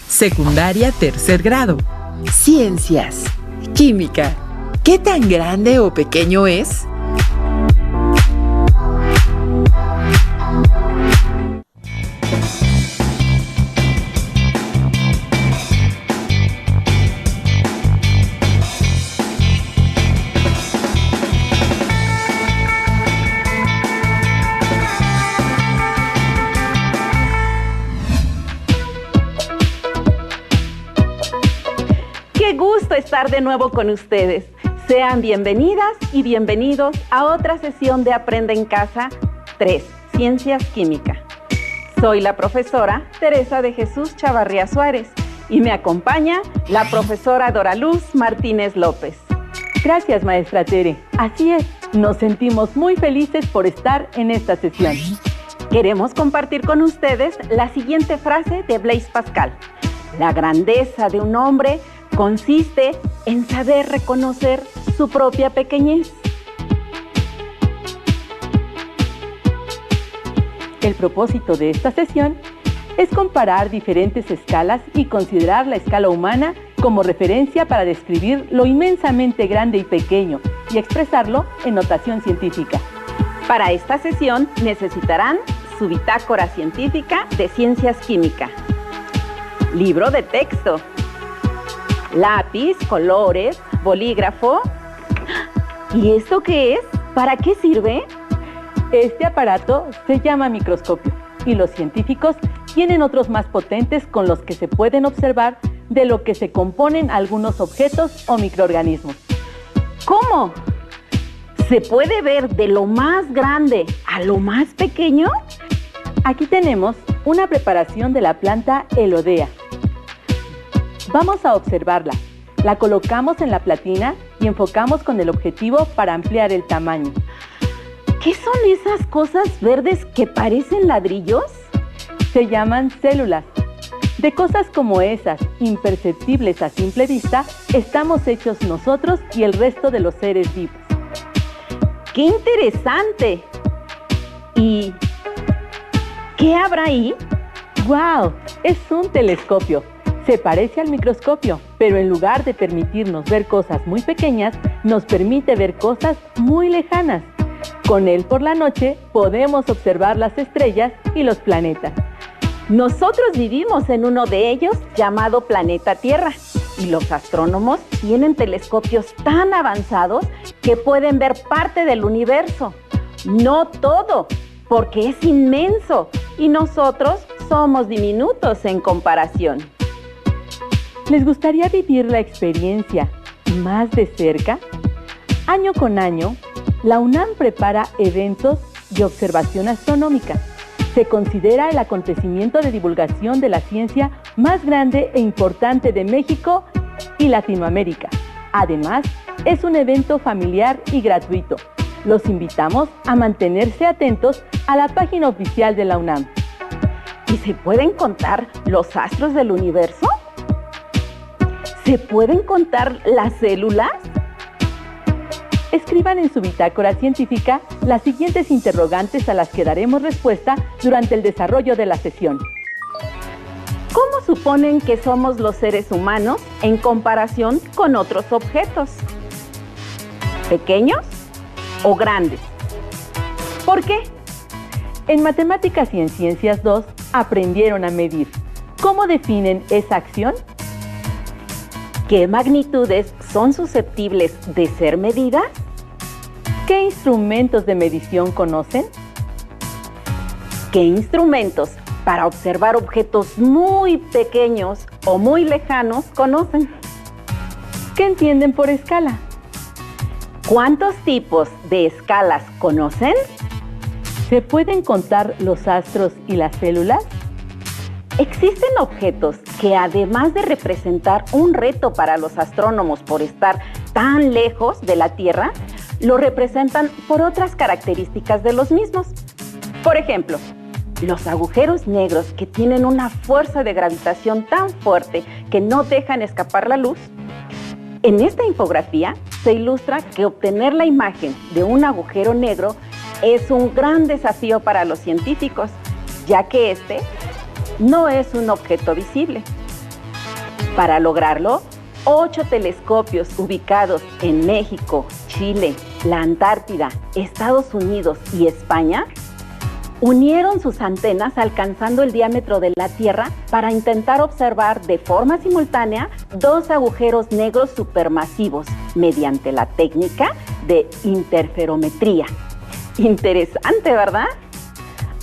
Secundaria, tercer grado. Ciencias. Química. ¿Qué tan grande o pequeño es? ¡Qué gusto estar de nuevo con ustedes! Sean bienvenidas y bienvenidos a otra sesión de Aprende en Casa 3, Ciencias Química. Soy la profesora Teresa de Jesús Chavarría Suárez y me acompaña la profesora Doraluz Martínez López. Gracias, maestra Tere. Así es, nos sentimos muy felices por estar en esta sesión. Queremos compartir con ustedes la siguiente frase de Blaise Pascal. La grandeza de un hombre consiste en saber reconocer su propia pequeñez. El propósito de esta sesión es comparar diferentes escalas y considerar la escala humana como referencia para describir lo inmensamente grande y pequeño y expresarlo en notación científica. Para esta sesión necesitarán su bitácora científica de Ciencias Química, libro de texto, lápiz, colores, bolígrafo. ¿Y esto qué es? ¿Para qué sirve? Este aparato se llama microscopio y los científicos tienen otros más potentes con los que se pueden observar de lo que se componen algunos objetos o microorganismos. ¿Cómo? ¿Se puede ver de lo más grande a lo más pequeño? Aquí tenemos una preparación de la planta Elodea. Vamos a observarla. La colocamos en la platina y enfocamos con el objetivo para ampliar el tamaño. ¿Qué son esas cosas verdes que parecen ladrillos? Se llaman células. De cosas como esas, imperceptibles a simple vista, estamos hechos nosotros y el resto de los seres vivos. ¡Qué interesante! ¿Y qué habrá ahí? ¡Guau! Es un telescopio. Se parece al microscopio, pero en lugar de permitirnos ver cosas muy pequeñas, nos permite ver cosas muy lejanas. Con él por la noche podemos observar las estrellas y los planetas. Nosotros vivimos en uno de ellos llamado planeta Tierra y los astrónomos tienen telescopios tan avanzados que pueden ver parte del universo. No todo, porque es inmenso y nosotros somos diminutos en comparación. ¿Les gustaría vivir la experiencia más de cerca? Año con año, la UNAM prepara eventos de observación astronómica. Se considera el acontecimiento de divulgación de la ciencia más grande e importante de México y Latinoamérica. Además, es un evento familiar y gratuito. Los invitamos a mantenerse atentos a la página oficial de la UNAM. ¿Y se pueden contar los astros del universo? ¿Se pueden contar las células? Escriban en su bitácora científica las siguientes interrogantes a las que daremos respuesta durante el desarrollo de la sesión. ¿Cómo suponen que somos los seres humanos en comparación con otros objetos? ¿Pequeños o grandes? ¿Por qué? En Matemáticas y en Ciencias 2 aprendieron a medir. ¿Cómo definen esa acción? ¿Qué magnitudes son susceptibles de ser medidas? ¿Qué instrumentos de medición conocen? ¿Qué instrumentos para observar objetos muy pequeños o muy lejanos conocen? ¿Qué entienden por escala? ¿Cuántos tipos de escalas conocen? ¿Se pueden contar los astros y las células? Existen objetos que, además de representar un reto para los astrónomos por estar tan lejos de la Tierra, lo representan por otras características de los mismos. Por ejemplo, los agujeros negros, que tienen una fuerza de gravitación tan fuerte que no dejan escapar la luz. En esta infografía se ilustra que obtener la imagen de un agujero negro es un gran desafío para los científicos, ya que este no es un objeto visible. Para lograrlo, 8 telescopios ubicados en México, Chile, la Antártida, Estados Unidos y España unieron sus antenas alcanzando el diámetro de la Tierra para intentar observar de forma simultánea 2 agujeros negros supermasivos mediante la técnica de interferometría. Interesante, ¿verdad?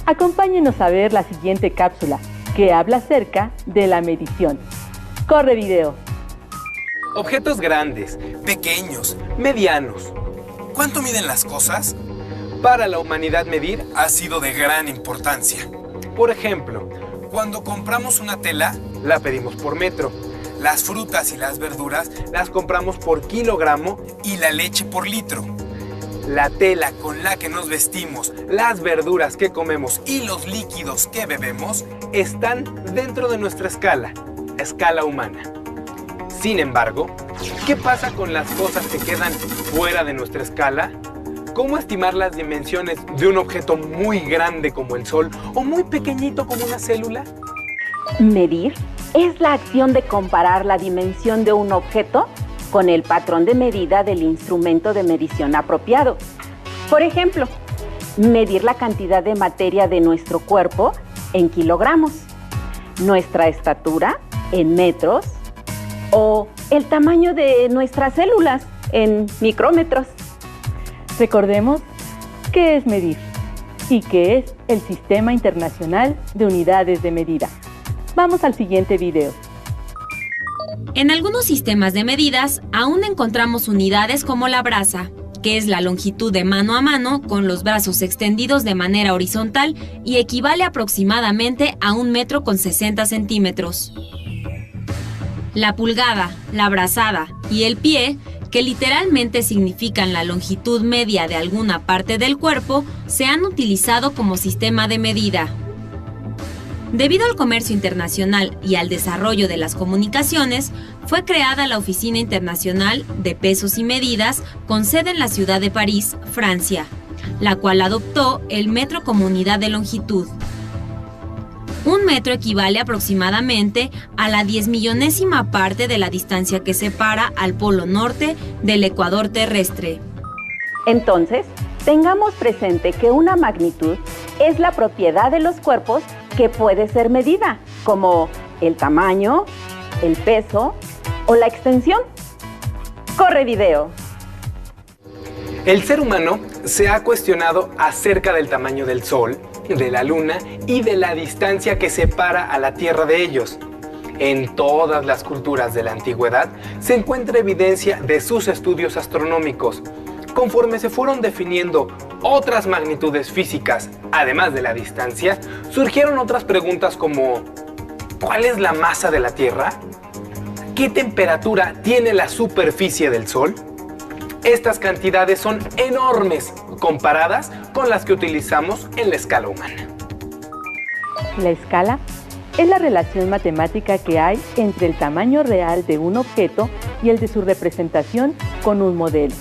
Acompáñenos a ver la siguiente cápsula que habla acerca de la medición. ¡Corre video! Objetos grandes, pequeños, medianos. ¿Cuánto miden las cosas? Para la humanidad medir ha sido de gran importancia. Por ejemplo, cuando compramos una tela, la pedimos por metro. Las frutas y las verduras las compramos por kilogramo y la leche por litro. La tela con la que nos vestimos, las verduras que comemos y los líquidos que bebemos están dentro de nuestra escala humana. Sin embargo, ¿qué pasa con las cosas que quedan fuera de nuestra escala? ¿Cómo estimar las dimensiones de un objeto muy grande como el Sol o muy pequeñito como una célula? Medir es la acción de comparar la dimensión de un objeto con el patrón de medida del instrumento de medición apropiado. Por ejemplo, medir la cantidad de materia de nuestro cuerpo en kilogramos, nuestra estatura en metros o el tamaño de nuestras células en micrómetros. Recordemos qué es medir y qué es el Sistema Internacional de Unidades de Medida. Vamos al siguiente video. En algunos sistemas de medidas aún encontramos unidades como la braza, que es la longitud de mano a mano con los brazos extendidos de manera horizontal y equivale aproximadamente a 1 metro con 60 centímetros. La pulgada, la brazada y el pie, que literalmente significan la longitud media de alguna parte del cuerpo, se han utilizado como sistema de medida. Debido al comercio internacional y al desarrollo de las comunicaciones, fue creada la Oficina Internacional de Pesos y Medidas con sede en la ciudad de París, Francia, la cual adoptó el metro como unidad de longitud. 1 metro equivale aproximadamente a la 10.000.000ª parte de la distancia que separa al polo norte del ecuador terrestre. Entonces, tengamos presente que una magnitud es la propiedad de los cuerpos que puede ser medida, como el tamaño, el peso o la extensión. ¡Corre video! El ser humano se ha cuestionado acerca del tamaño del Sol, de la Luna y de la distancia que separa a la Tierra de ellos. En todas las culturas de la antigüedad se encuentra evidencia de sus estudios astronómicos. Conforme se fueron definiendo otras magnitudes físicas, además de la distancia, surgieron otras preguntas como ¿cuál es la masa de la Tierra? ¿Qué temperatura tiene la superficie del Sol? Estas cantidades son enormes comparadas con las que utilizamos en la escala humana. La escala es la relación matemática que hay entre el tamaño real de un objeto y el de su representación con un modelo.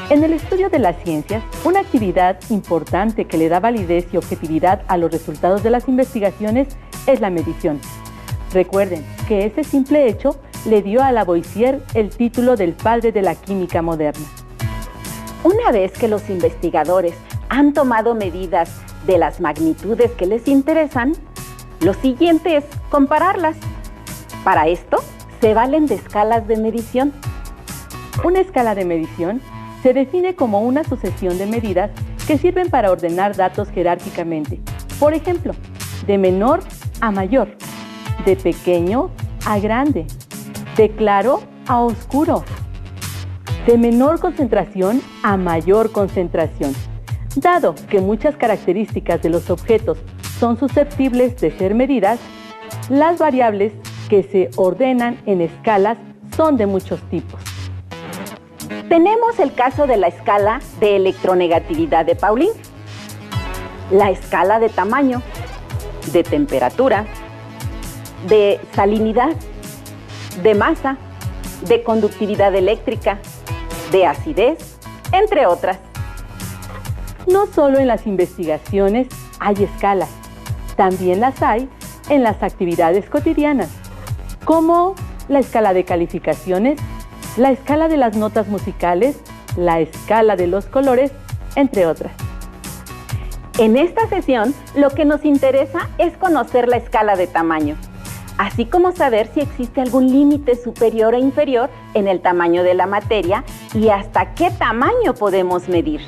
En el estudio de las ciencias, una actividad importante que le da validez y objetividad a los resultados de las investigaciones es la medición. Recuerden que ese simple hecho le dio a Lavoisier el título del padre de la química moderna. Una vez que los investigadores han tomado medidas de las magnitudes que les interesan, lo siguiente es compararlas. Para esto, se valen de escalas de medición. Una escala de medición se define como una sucesión de medidas que sirven para ordenar datos jerárquicamente. Por ejemplo, de menor a mayor, de pequeño a grande, de claro a oscuro, de menor concentración a mayor concentración. Dado que muchas características de los objetos son susceptibles de ser medidas, las variables que se ordenan en escalas son de muchos tipos. Tenemos el caso de la escala de electronegatividad de Pauling, la escala de tamaño, de temperatura, de salinidad, de masa, de conductividad eléctrica, de acidez, entre otras. No solo en las investigaciones hay escalas, también las hay en las actividades cotidianas, como la escala de calificaciones, la escala de las notas musicales, la escala de los colores, entre otras. En esta sesión, lo que nos interesa es conocer la escala de tamaño, así como saber si existe algún límite superior e inferior en el tamaño de la materia y hasta qué tamaño podemos medir.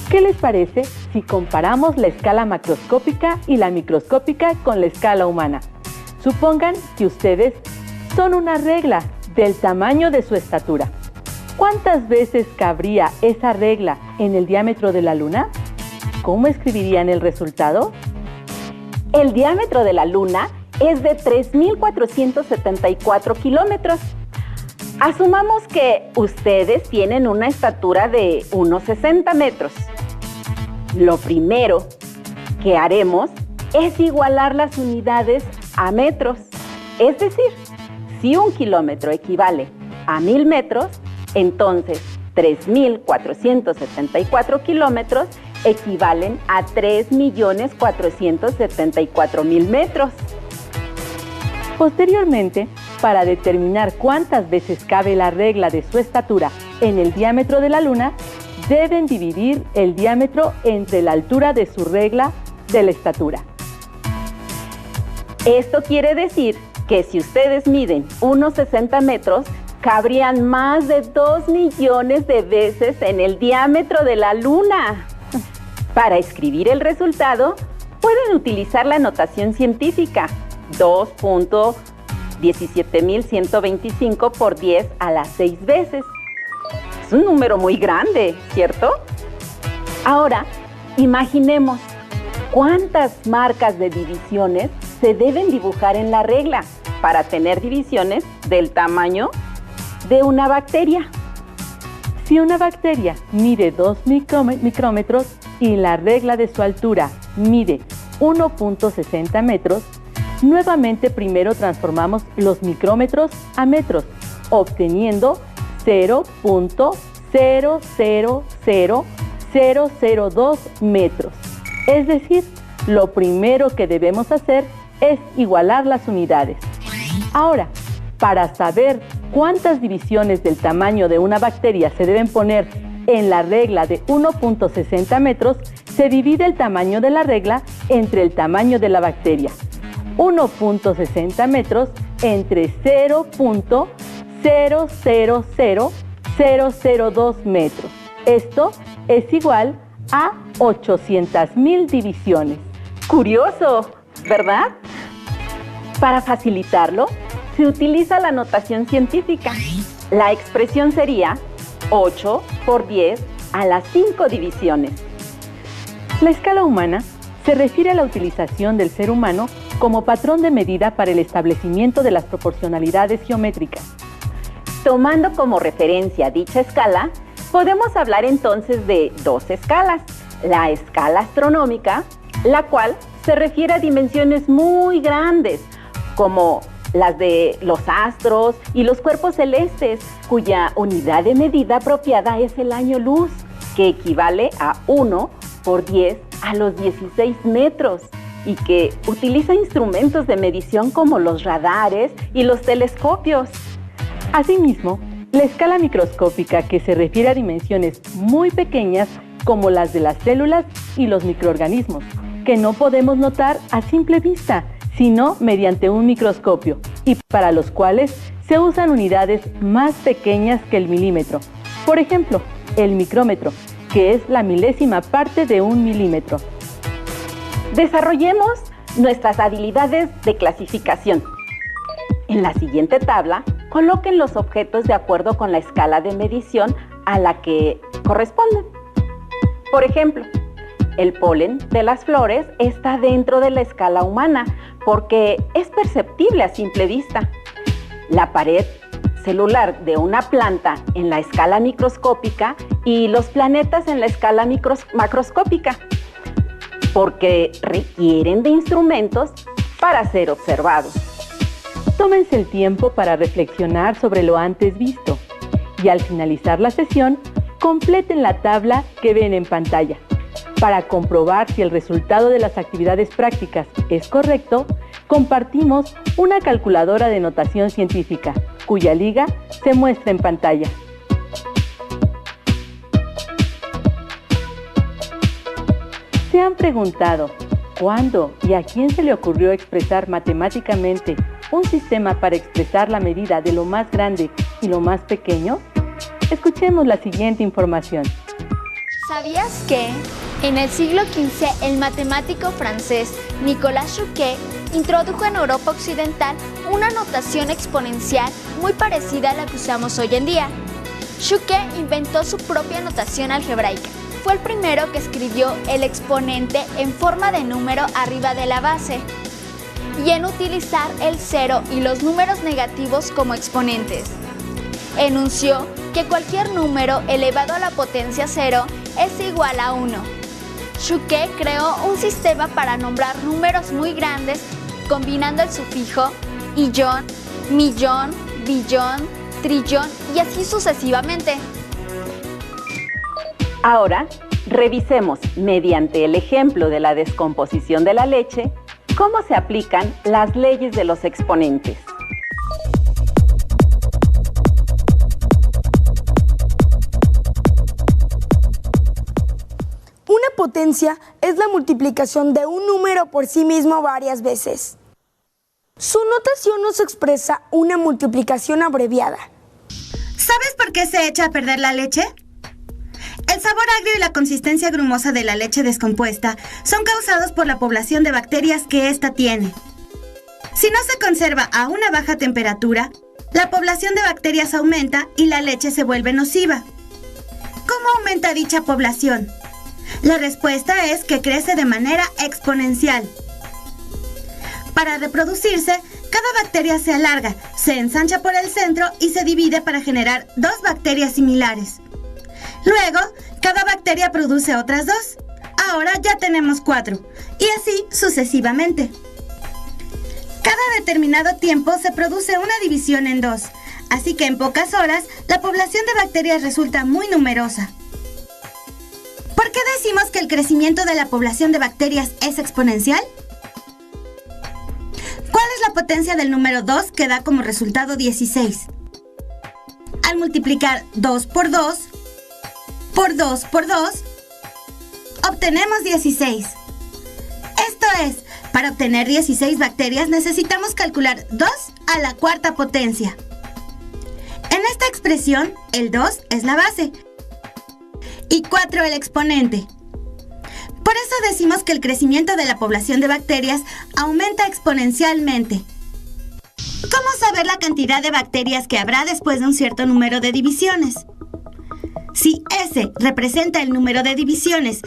¿Qué les parece si comparamos la escala macroscópica y la microscópica con la escala humana? Supongan que ustedes son una regla del tamaño de su estatura. ¿Cuántas veces cabría esa regla en el diámetro de la Luna? ¿Cómo escribirían el resultado? El diámetro de la Luna es de 3.474 kilómetros. Asumamos que ustedes tienen una estatura de unos 60 metros. Lo primero que haremos es igualar las unidades a metros. Es decir, si 1 kilómetro equivale a 1,000 metros, entonces 3.474 kilómetros equivalen a 3.474.000 metros. Posteriormente, para determinar cuántas veces cabe la regla de su estatura en el diámetro de la Luna, deben dividir el diámetro entre la altura de su regla de la estatura. Esto quiere decir que si ustedes miden unos 60 metros, cabrían más de 2 millones de veces en el diámetro de la Luna. Para escribir el resultado, pueden utilizar la notación científica 2.17125 por 10 a las 6 veces. Es un número muy grande, ¿cierto? Ahora, imaginemos cuántas marcas de divisiones se deben dibujar en la regla para tener divisiones del tamaño de una bacteria. Si una bacteria mide 2 micrómetros y la regla de su altura mide 1.60 metros, nuevamente primero transformamos los micrómetros a metros, obteniendo 0.000002 metros. Es decir, lo primero que debemos hacer es igualar las unidades. Ahora, para saber cuántas divisiones del tamaño de una bacteria se deben poner en la regla de 1.60 metros, se divide el tamaño de la regla entre el tamaño de la bacteria. 1.60 metros entre 0.000002 metros. Esto es igual a 800,000 divisiones. Curioso, ¿verdad? Para facilitarlo, se utiliza la notación científica. La expresión sería 8 por 10 a las 5 divisiones. La escala humana se refiere a la utilización del ser humano como patrón de medida para el establecimiento de las proporcionalidades geométricas. Tomando como referencia dicha escala, podemos hablar entonces de dos escalas. La escala astronómica, la cual se refiere a dimensiones muy grandes, como las de los astros y los cuerpos celestes, cuya unidad de medida apropiada es el año luz, que equivale a 1 por 10 a los 16 metros, y que utiliza instrumentos de medición como los radares y los telescopios. Asimismo, la escala microscópica, que se refiere a dimensiones muy pequeñas como las de las células y los microorganismos, que no podemos notar a simple vista, sino mediante un microscopio, y para los cuales se usan unidades más pequeñas que el milímetro. Por ejemplo, el micrómetro, que es la milésima parte de un milímetro. Desarrollemos nuestras habilidades de clasificación. En la siguiente tabla, coloquen los objetos de acuerdo con la escala de medición a la que corresponden. Por ejemplo, el polen de las flores está dentro de la escala humana porque es perceptible a simple vista. La pared celular de una planta en la escala microscópica y los planetas en la escala macroscópica, porque requieren de instrumentos para ser observados. Tómense el tiempo para reflexionar sobre lo antes visto y al finalizar la sesión, completen la tabla que ven en pantalla. Para comprobar si el resultado de las actividades prácticas es correcto, compartimos una calculadora de notación científica, cuya liga se muestra en pantalla. ¿Se han preguntado cuándo y a quién se le ocurrió expresar matemáticamente un sistema para expresar la medida de lo más grande y lo más pequeño? Escuchemos la siguiente información. ¿Sabías que en el siglo XV el matemático francés Nicolas Chuquet introdujo en Europa Occidental una notación exponencial muy parecida a la que usamos hoy en día? Chuquet inventó su propia notación algebraica. Fue el primero que escribió el exponente en forma de número arriba de la base y en utilizar el cero y los números negativos como exponentes. Enunció que cualquier número elevado a la potencia cero es igual a 1. Chuquet creó un sistema para nombrar números muy grandes combinando el sufijo illón, millón, billón, trillón y así sucesivamente. Ahora, revisemos, mediante el ejemplo de la descomposición de la leche, cómo se aplican las leyes de los exponentes. Una potencia es la multiplicación de un número por sí mismo varias veces. Su notación nos expresa una multiplicación abreviada. ¿Sabes por qué se echa a perder la leche? El sabor agrio y la consistencia grumosa de la leche descompuesta son causados por la población de bacterias que ésta tiene. Si no se conserva a una baja temperatura, la población de bacterias aumenta y la leche se vuelve nociva. ¿Cómo aumenta dicha población? La respuesta es que crece de manera exponencial. Para reproducirse, cada bacteria se alarga, se ensancha por el centro y se divide para generar dos bacterias similares. Luego, cada bacteria produce otras dos. Ahora ya tenemos 4, y así sucesivamente. Cada determinado tiempo se produce una división en 2, así que en pocas horas la población de bacterias resulta muy numerosa. ¿Por qué decimos que el crecimiento de la población de bacterias es exponencial? ¿Cuál es la potencia del número 2 que da como resultado 16? Al multiplicar 2 por 2, por 2 por 2, obtenemos 16. Esto es, para obtener 16 bacterias necesitamos calcular 2 a la cuarta potencia. En esta expresión, el 2 es la base y 4 el exponente. Por eso decimos que el crecimiento de la población de bacterias aumenta exponencialmente. ¿Cómo saber la cantidad de bacterias que habrá después de un cierto número de divisiones? Si S representa el número de divisiones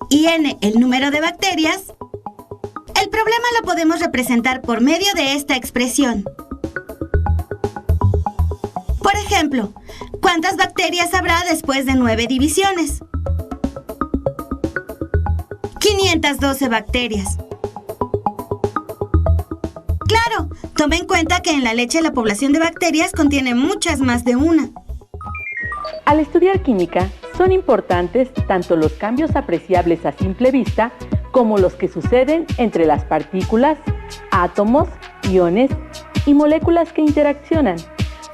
y N el número de bacterias, el problema lo podemos representar por medio de esta expresión. Por ejemplo, ¿cuántas bacterias habrá después de 9 divisiones? 512 bacterias. Claro, tome en cuenta que en la leche la población de bacterias contiene muchas más de una. Al estudiar química, son importantes tanto los cambios apreciables a simple vista como los que suceden entre las partículas, átomos, iones y moléculas que interaccionan,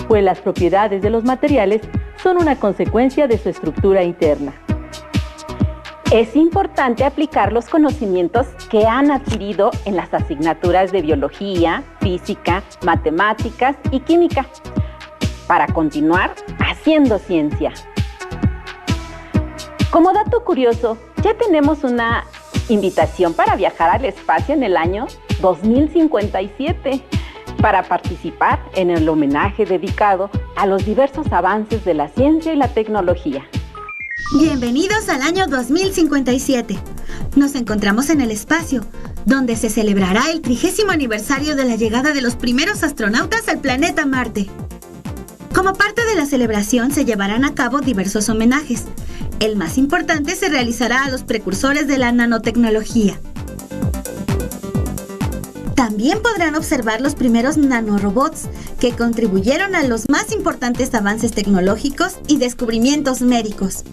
pues las propiedades de los materiales son una consecuencia de su estructura interna. Es importante aplicar los conocimientos que han adquirido en las asignaturas de biología, física, matemáticas y química para continuar haciendo ciencia. Como dato curioso, ya tenemos una invitación para viajar al espacio en el año 2057 para participar en el homenaje dedicado a los diversos avances de la ciencia y la tecnología. Bienvenidos al año 2057. Nos encontramos en el espacio, donde se celebrará el 30º aniversario de la llegada de los primeros astronautas al planeta Marte. Como parte de la celebración se llevarán a cabo diversos homenajes. El más importante se realizará a los precursores de la nanotecnología. También podrán observar los primeros nanorobots que contribuyeron a los más importantes avances tecnológicos y descubrimientos médicos.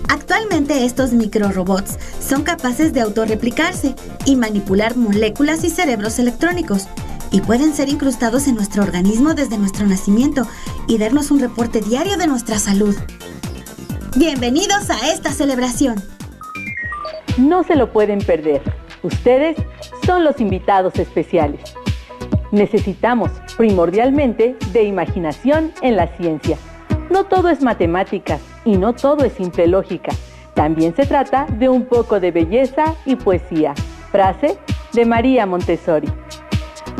Actualmente estos microrobots son capaces de autorreplicarse y manipular moléculas y cerebros electrónicos, y pueden ser incrustados en nuestro organismo desde nuestro nacimiento y darnos un reporte diario de nuestra salud. Bienvenidos a esta celebración. No se lo pueden perder. Ustedes son los invitados especiales. Necesitamos primordialmente de imaginación en la ciencia. No todo es matemáticas y no todo es simple lógica. También se trata de un poco de belleza y poesía. Frase de María Montessori.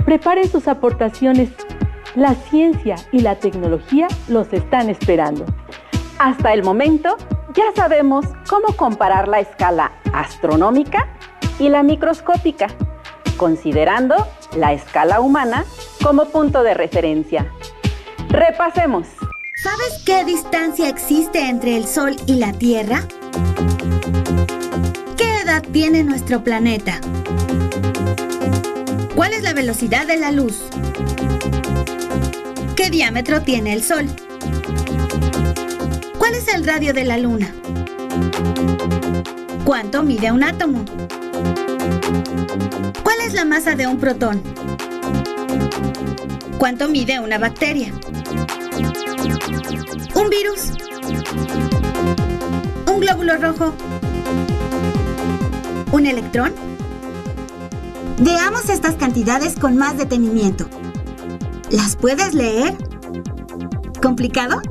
Preparen sus aportaciones. La ciencia y la tecnología los están esperando. Hasta el momento, ya sabemos cómo comparar la escala astronómica y la microscópica, considerando la escala humana como punto de referencia. Repasemos. ¿Sabes qué distancia existe entre el Sol y la Tierra? ¿Qué edad tiene nuestro planeta? ¿Cuál es la velocidad de la luz? ¿Qué diámetro tiene el Sol? ¿Cuál es el radio de la Luna? ¿Cuánto mide un átomo? ¿Cuál es la masa de un protón? ¿Cuánto mide una bacteria? ¿Un virus? ¿Un glóbulo rojo? ¿Un electrón? Veamos estas cantidades con más detenimiento. ¿Las puedes leer? ¿Complicado?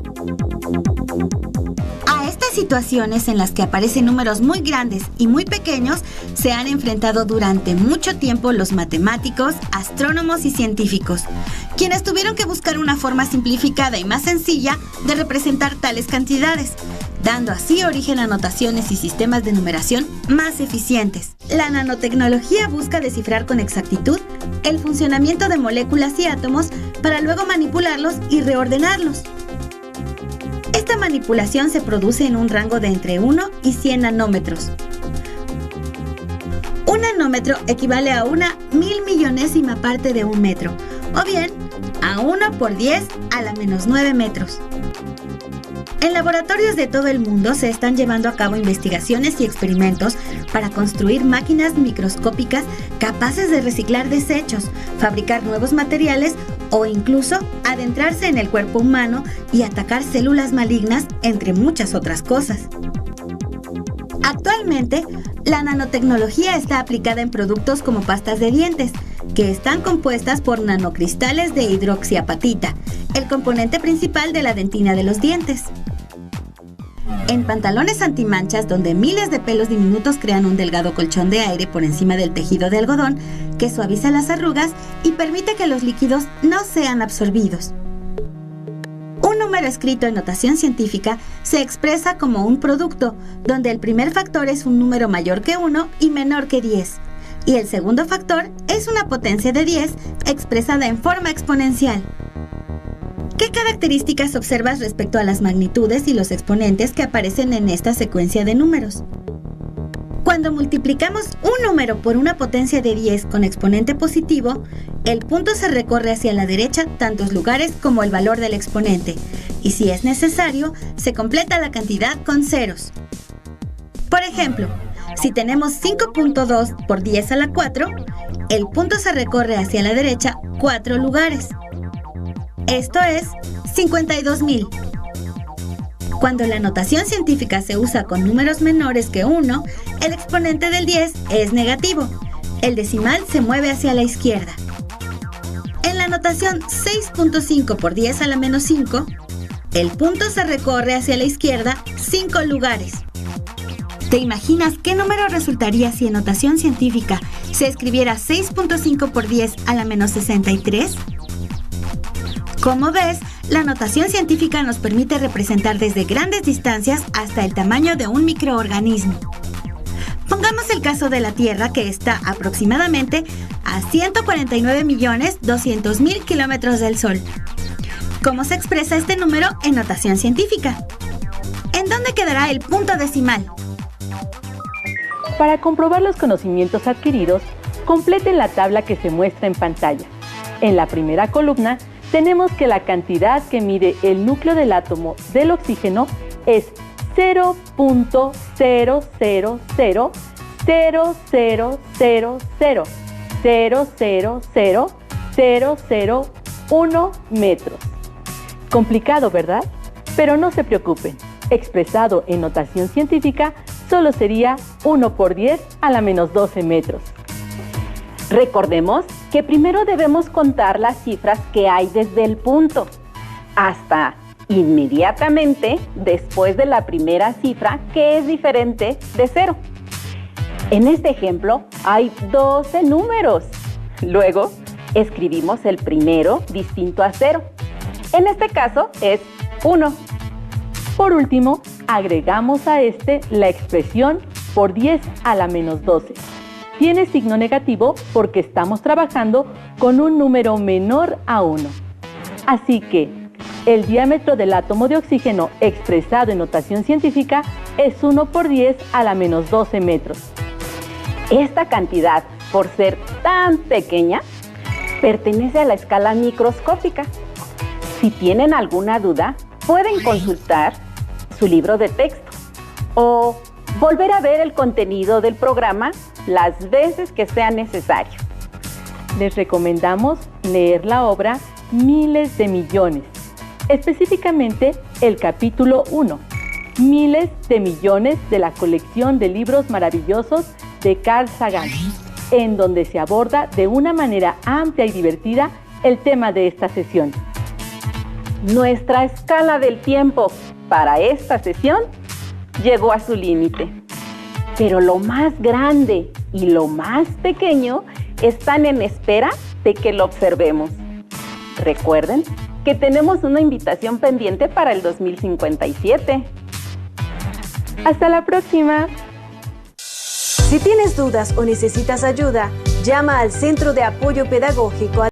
A estas situaciones en las que aparecen números muy grandes y muy pequeños se han enfrentado durante mucho tiempo los matemáticos, astrónomos y científicos, quienes tuvieron que buscar una forma simplificada y más sencilla de representar tales cantidades, dando así origen a notaciones y sistemas de numeración más eficientes. La nanotecnología busca descifrar con exactitud el funcionamiento de moléculas y átomos para luego manipularlos y reordenarlos. Esta manipulación se produce en un rango de entre 1 y 100 nanómetros. Un nanómetro equivale a una 1000.000.000ª parte de un metro, o bien a 1 por 10 a la menos 9 metros. En laboratorios de todo el mundo se están llevando a cabo investigaciones y experimentos para construir máquinas microscópicas capaces de reciclar desechos, fabricar nuevos materiales o incluso adentrarse en el cuerpo humano y atacar células malignas, entre muchas otras cosas. Actualmente, la nanotecnología está aplicada en productos como pastas de dientes, que están compuestas por nanocristales de hidroxiapatita, el componente principal de la dentina de los dientes. En pantalones antimanchas, donde miles de pelos diminutos crean un delgado colchón de aire por encima del tejido de algodón que suaviza las arrugas y permite que los líquidos no sean absorbidos. Un número escrito en notación científica se expresa como un producto, donde el primer factor es un número mayor que 1 y menor que 10, y el segundo factor es una potencia de 10 expresada en forma exponencial. ¿Qué características observas respecto a las magnitudes y los exponentes que aparecen en esta secuencia de números? Cuando multiplicamos un número por una potencia de 10 con exponente positivo, el punto se recorre hacia la derecha tantos lugares como el valor del exponente, y si es necesario, se completa la cantidad con ceros. Por ejemplo, si tenemos 5.2 por 10 a la 4, el punto se recorre hacia la derecha 4 lugares. Esto es 52.000. Cuando la notación científica se usa con números menores que 1, el exponente del 10 es negativo. El decimal se mueve hacia la izquierda. En la notación 6.5 por 10 a la menos 5, el punto se recorre hacia la izquierda 5 lugares. ¿Te imaginas qué número resultaría si en notación científica se escribiera 6.5 por 10 a la menos 63? Como ves, la notación científica nos permite representar desde grandes distancias hasta el tamaño de un microorganismo. Pongamos el caso de la Tierra, que está aproximadamente a 149.200.000 kilómetros del Sol. ¿Cómo se expresa este número en notación científica? ¿En dónde quedará el punto decimal? Para comprobar los conocimientos adquiridos, completen la tabla que se muestra en pantalla. En la primera columna, tenemos que la cantidad que mide el núcleo del átomo del oxígeno es 0.00000000001 metros. Complicado, ¿verdad? Pero no se preocupen. Expresado en notación científica, solo sería 1 por 10 a la menos 12 metros. Recordemos que primero debemos contar las cifras que hay desde el punto hasta inmediatamente después de la primera cifra, que es diferente de 0. En este ejemplo hay 12 números. Luego escribimos el primero distinto a 0. En este caso es 1. Por último, agregamos a este la expresión por 10 a la menos 12. Tiene signo negativo porque estamos trabajando con un número menor a 1. Así que el diámetro del átomo de oxígeno expresado en notación científica es 1 por 10 a la menos 12 metros. Esta cantidad, por ser tan pequeña, pertenece a la escala microscópica. Si tienen alguna duda, pueden consultar su libro de texto o volver a ver el contenido del programa las veces que sea necesario. Les recomendamos leer la obra Miles de Millones, específicamente el capítulo 1, Miles de Millones, de la colección de libros maravillosos de Carl Sagan, en donde se aborda de una manera amplia y divertida el tema de esta sesión. Nuestra escala del tiempo para esta sesión llegó a su límite, pero lo más grande y lo más pequeño están en espera de que lo observemos. Recuerden que tenemos una invitación pendiente para el 2057. ¡Hasta la próxima! Si tienes dudas o necesitas ayuda, llama al Centro de Apoyo Pedagógico